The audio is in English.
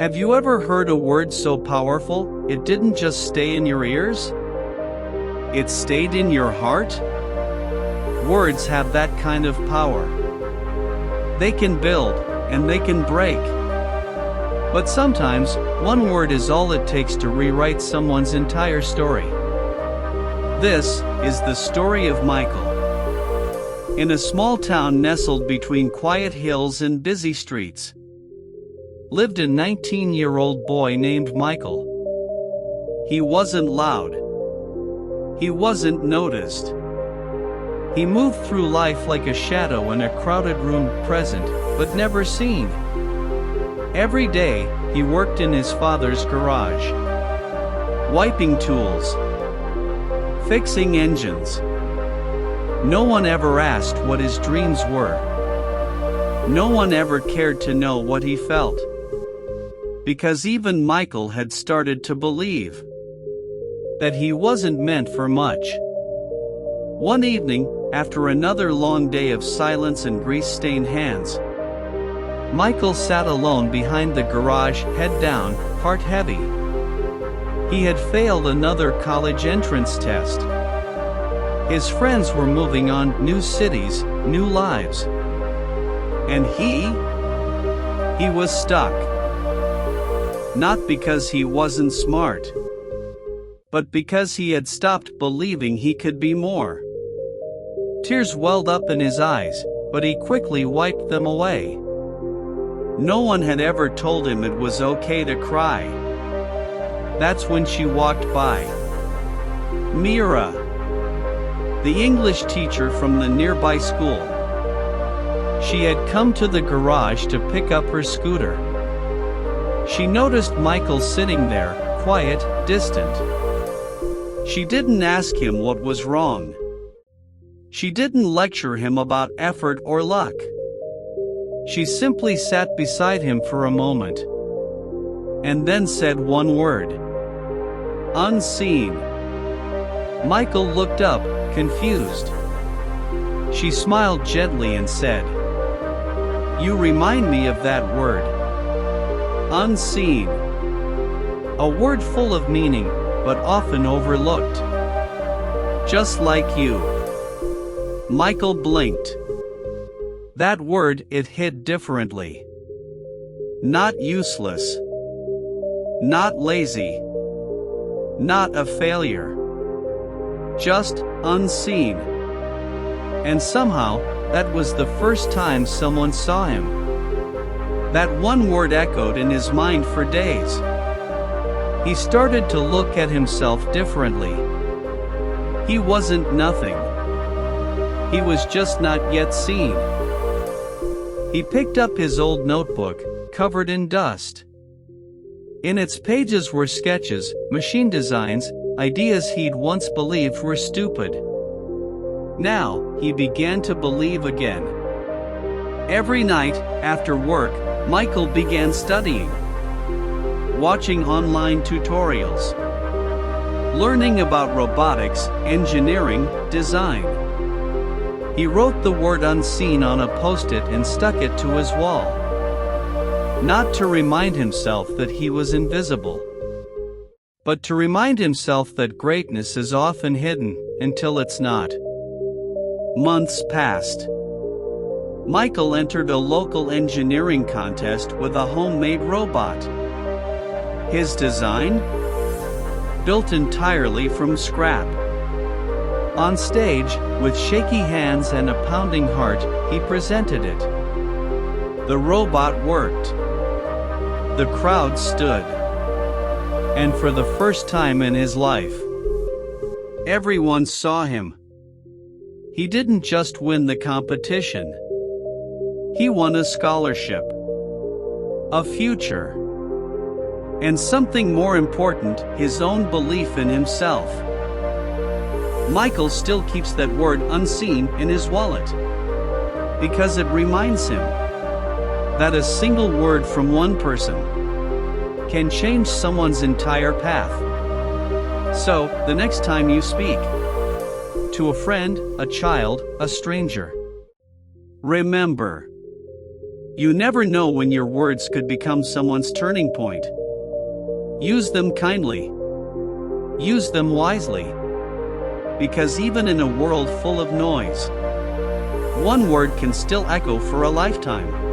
Have you ever heard a word so powerful, it didn't just stay in your ears? It stayed in your heart? Words have that kind of power. They can build, and they can break. But sometimes, one word is all it takes to rewrite someone's entire story. This is the story of Michael. In a small town nestled between quiet hills and busy streets, lived a 19-year-old boy named Michael. He wasn't loud. He wasn't noticed. He moved through life like a shadow in a crowded room, present, but never seen. Every day, he worked in his father's garage, wiping tools, fixing engines. No one ever asked what his dreams were. No one ever cared to know what he felt. Because even Michael had started to believe that he wasn't meant for much. One evening, after another long day of silence and grease-stained hands, Michael sat alone behind the garage, head down, heart heavy. He had failed another college entrance test. His friends were moving on, new cities, new lives. And he was stuck. Not because he wasn't smart, but because he had stopped believing he could be more. Tears welled up in his eyes, but he quickly wiped them away. No one had ever told him it was okay to cry. That's when she walked by. Mira, the English teacher from the nearby school. She had come to the garage to pick up her scooter. She noticed Michael sitting there, quiet, distant. She didn't ask him what was wrong. She didn't lecture him about effort or luck. She simply sat beside him for a moment, and then said one word: unseen. Michael looked up, confused. She smiled gently and said, "You remind me of that word. Unseen. A word full of meaning, but often overlooked. Just like you." Michael blinked. That word, it hit differently. Not useless. Not lazy. Not a failure. Just unseen. And somehow, that was the first time someone saw him. That one word echoed in his mind for days. He started to look at himself differently. He wasn't nothing. He was just not yet seen. He picked up his old notebook, covered in dust. In its pages were sketches, machine designs, ideas he'd once believed were stupid. Now, he began to believe again. Every night, after work, Michael began studying, watching online tutorials, learning about robotics, engineering, design. He wrote the word unseen on a post-it and stuck it to his wall. Not to remind himself that he was invisible, but to remind himself that greatness is often hidden until it's not. Months passed. Michael entered a local engineering contest with a homemade robot. His design? Built entirely from scrap. On stage, with shaky hands and a pounding heart, he presented it. The robot worked. The crowd stood. And for the first time in his life, everyone saw him. He didn't just win the competition. He won a scholarship, a future, and something more important, his own belief in himself. Michael still keeps that word unseen in his wallet, because it reminds him that a single word from one person can change someone's entire path. So, the next time you speak to a friend, a child, a stranger, remember, You never know when your words could become someone's turning point. Use them kindly. Use them wisely. Because even in a world full of noise, one word can still echo for a lifetime.